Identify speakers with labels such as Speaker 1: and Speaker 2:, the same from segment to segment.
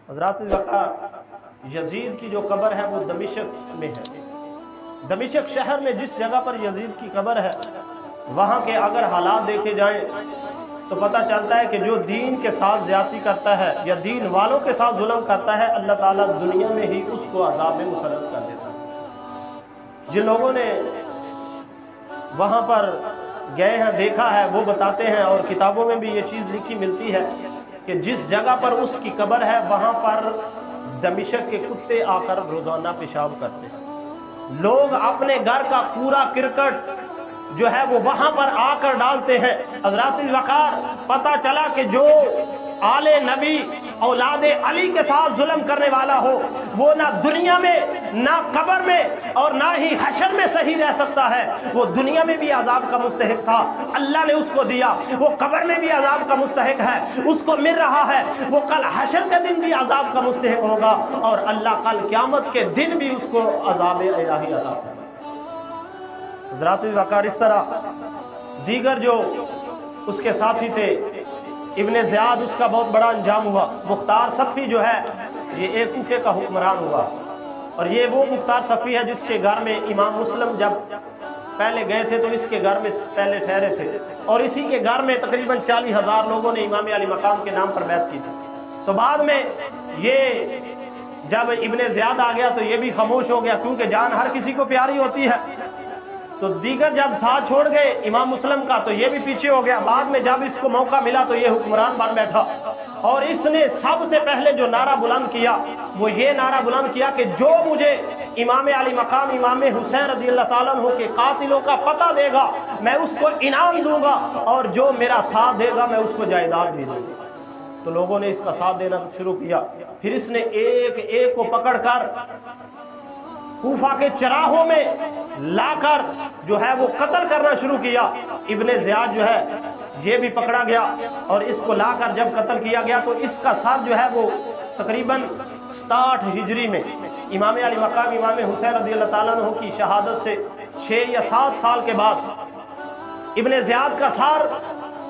Speaker 1: حضرات یزید کی جو قبر ہے وہ دمشق میں ہے۔ دمشق شہر میں جس جگہ پر یزید کی قبر ہے وہاں کے اگر حالات دیکھے جائیں تو پتہ چلتا ہے کہ جو دین کے ساتھ زیادتی کرتا ہے یا دین والوں کے ساتھ ظلم کرتا ہے اللہ تعالیٰ دنیا میں ہی اس کو عذاب میں مسلط کر دیتا ہے۔ جن لوگوں نے وہاں پر گئے ہیں دیکھا ہے وہ بتاتے ہیں، اور کتابوں میں بھی یہ چیز لکھی ملتی ہے کہ جس جگہ پر اس کی قبر ہے وہاں پر دمشق کے کتے آ کر روزانہ پیشاب کرتے ہیں۔ لوگ اپنے گھر کا پورا کرکٹ جو ہے وہ وہاں پر آ کر ڈالتے ہیں۔ حضرات الوقار پتہ چلا کہ جو آل نبی اولاد علی کے ساتھ ظلم کرنے والا ہو وہ نہ دنیا میں نہ قبر میں اور نہ ہی حشر میں صحیح رہ سکتا ہے۔ وہ دنیا میں بھی عذاب کا مستحق تھا، اللہ نے اس کو دیا، وہ قبر میں بھی عذاب کا مستحق ہے، اس کو مل رہا ہے، وہ کل حشر کے دن بھی عذاب کا مستحق ہوگا، اور اللہ کل قیامت کے دن بھی اس کو عذاب الہی عطا کرے۔ حضرات الوقار اس طرح دیگر جو اس کے ساتھی تھے، ابن زیاد اس کا بہت بڑا انجام ہوا۔ مختار ثقفی جو ہے یہ ایک کوفے کا حکمران ہوا، اور یہ وہ مختار ثقفی ہے جس کے گھر میں امام مسلم جب پہلے گئے تھے تو اس کے گھر میں پہلے ٹھہرے تھے، اور اسی کے گھر میں تقریباً 40,000 لوگوں نے امام علی مقام کے نام پر بیعت کی تھی۔ تو بعد میں یہ جب ابن زیاد آ گیا تو یہ بھی خاموش ہو گیا، کیونکہ جان ہر کسی کو پیاری ہوتی ہے۔ تو دیگر جب ساتھ چھوڑ گئے امام مسلم کا تو یہ بھی پیچھے ہو گیا۔ بعد میں جب اس کو موقع ملا تو یہ حکمران بن بیٹھا، اور اس نے سب سے پہلے جو نعرہ بلند کیا وہ یہ نعرہ بلند کیا کہ جو مجھے امام علی مقام امام حسین رضی اللہ تعالیٰ عنہ کے قاتلوں کا پتہ دے گا میں اس کو انعام دوں گا، اور جو میرا ساتھ دے گا میں اس کو جائیداد بھی دوں گا۔ تو لوگوں نے اس کا ساتھ دینا شروع کیا۔ پھر اس نے ایک ایک کو پکڑ کر کوفہ کے چراہوں میں لا کر جو ہے وہ قتل کرنا شروع کیا۔ ابن زیاد جو ہے یہ بھی پکڑا گیا، اور اس کو لا کر جب قتل کیا گیا تو اس کا سر جو ہے وہ تقریباً 67 ہجری میں امام علی مقام امام حسین رضی اللہ تعالیٰ عنہ کی شہادت سے 6 یا 7 سال کے بعد ابن زیاد کا سر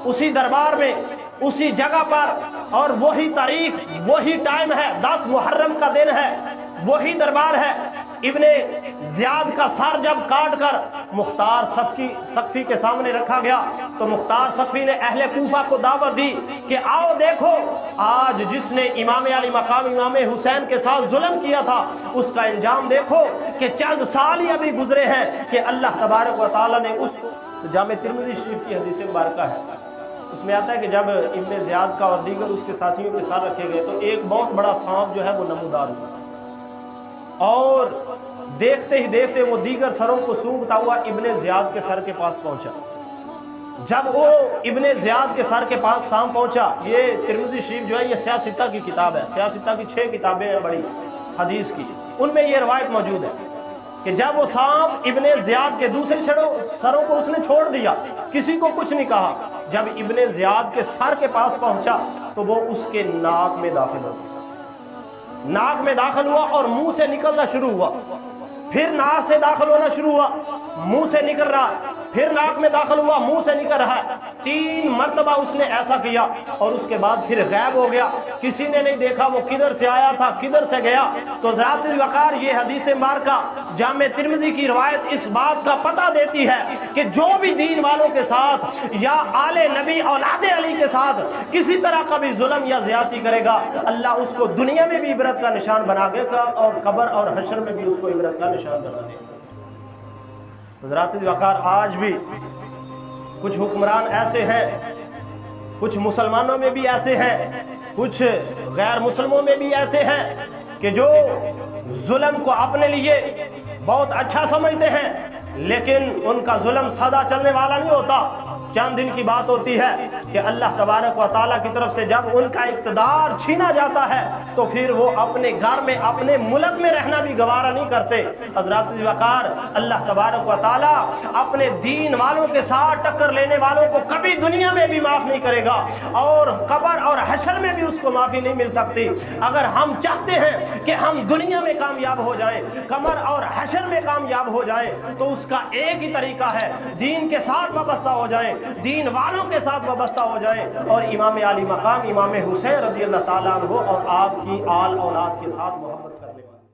Speaker 1: اسی دربار میں اسی جگہ پر، اور وہی تاریخ وہی ٹائم ہے، 10 محرم کا دن ہے، وہی دربار ہے۔ ابن زیاد کا سر جب کاٹ کر مختار ثقفی کے سامنے رکھا گیا تو مختار ثقفی نے اہل کوفہ کو دعوت دی کہ آؤ دیکھو آج جس نے امام علی مقام امام حسین کے ساتھ ظلم کیا تھا اس کا انجام دیکھو کہ چند سال ہی ابھی گزرے ہیں کہ اللہ تبارک و تعالیٰ نے اس کو۔ تو جامع ترمذی شریف کی حدیث مبارکہ ہے، اس میں آتا ہے کہ جب ابن زیاد کا اور دیگر اس کے ساتھیوں کے ساتھ رکھے گئے تو ایک بہت بڑا سانپ جو ہے وہ نمودار ہوا، اور دیکھتے ہی دیکھتے وہ دیگر سروں کو سونگھتا ہوا ابن زیاد کے سر کے پاس پہنچا۔ جب وہ ابن زیاد کے سر کے پاس سانپ پہنچا، یہ ترمذی شریف جو ہے یہ سیاستہ کی کتاب ہے، سیاستہ کی 6 کتابیں ہیں بڑی حدیث کی، ان میں یہ روایت موجود ہے کہ جب وہ سانپ ابن زیاد کے دوسرے سروں کو اس نے چھوڑ دیا، کسی کو کچھ نہیں کہا، جب ابن زیاد کے سر کے پاس پہنچا تو وہ اس کے ناک میں داخل ہو گیا، ناک میں داخل ہوا اور منہ سے نکلنا شروع ہوا، پھر ناک سے داخل ہونا شروع ہوا، منہ سے نکل رہا، پھر ناک میں داخل ہوا، منہ سے نکل رہا ہے۔ 3 مرتبہ اس نے ایسا کیا، اور اس کے بعد پھر غائب ہو گیا، کسی نے نہیں دیکھا وہ کدھر سے آیا تھا کدھر سے گیا۔ تو ذات الوقار یہ حدیث مبارکہ جامع ترمذی کی روایت اس بات کا پتہ دیتی ہے کہ جو بھی دین والوں کے ساتھ یا آل نبی اولاد علی کے ساتھ کسی طرح کا بھی ظلم یا زیادتی کرے گا اللہ اس کو دنیا میں بھی عبرت کا نشان بنا دے گا، اور قبر اور حشر میں بھی اس کو عبرت کا نشان بنا دے گا۔ حضرات الوقار آج بھی کچھ حکمران ایسے ہیں، کچھ مسلمانوں میں بھی ایسے ہیں، کچھ غیر مسلموں میں بھی ایسے ہیں کہ جو ظلم کو اپنے لیے بہت اچھا سمجھتے ہیں، لیکن ان کا ظلم سدا چلنے والا نہیں ہوتا، چند دن کی بات ہوتی ہے کہ اللہ تبارک و تعالیٰ کی طرف سے جب ان کا اقتدار چھینا جاتا ہے تو پھر وہ اپنے گھر میں اپنے ملک میں رہنا بھی گوارا نہیں کرتے۔ حضرات الوقار اللہ تبارک و تعالیٰ اپنے دین والوں کے ساتھ ٹکر لینے والوں کو کبھی دنیا میں بھی معاف نہیں کرے گا، اور قبر اور حشر میں بھی اس کو معافی نہیں مل سکتی۔ اگر ہم چاہتے ہیں کہ ہم دنیا میں کامیاب ہو جائیں، قبر اور حشر میں کامیاب ہو جائیں، تو اس کا ایک ہی طریقہ ہے، دین کے ساتھ وابستہ ہو جائیں، دین والوں کے ساتھ وابستہ ہو جائیں اور امام علی مقام امام حسین رضی اللہ تعالیٰ عنہ اور آپ کی آل اولاد کے ساتھ محبت کرنے والے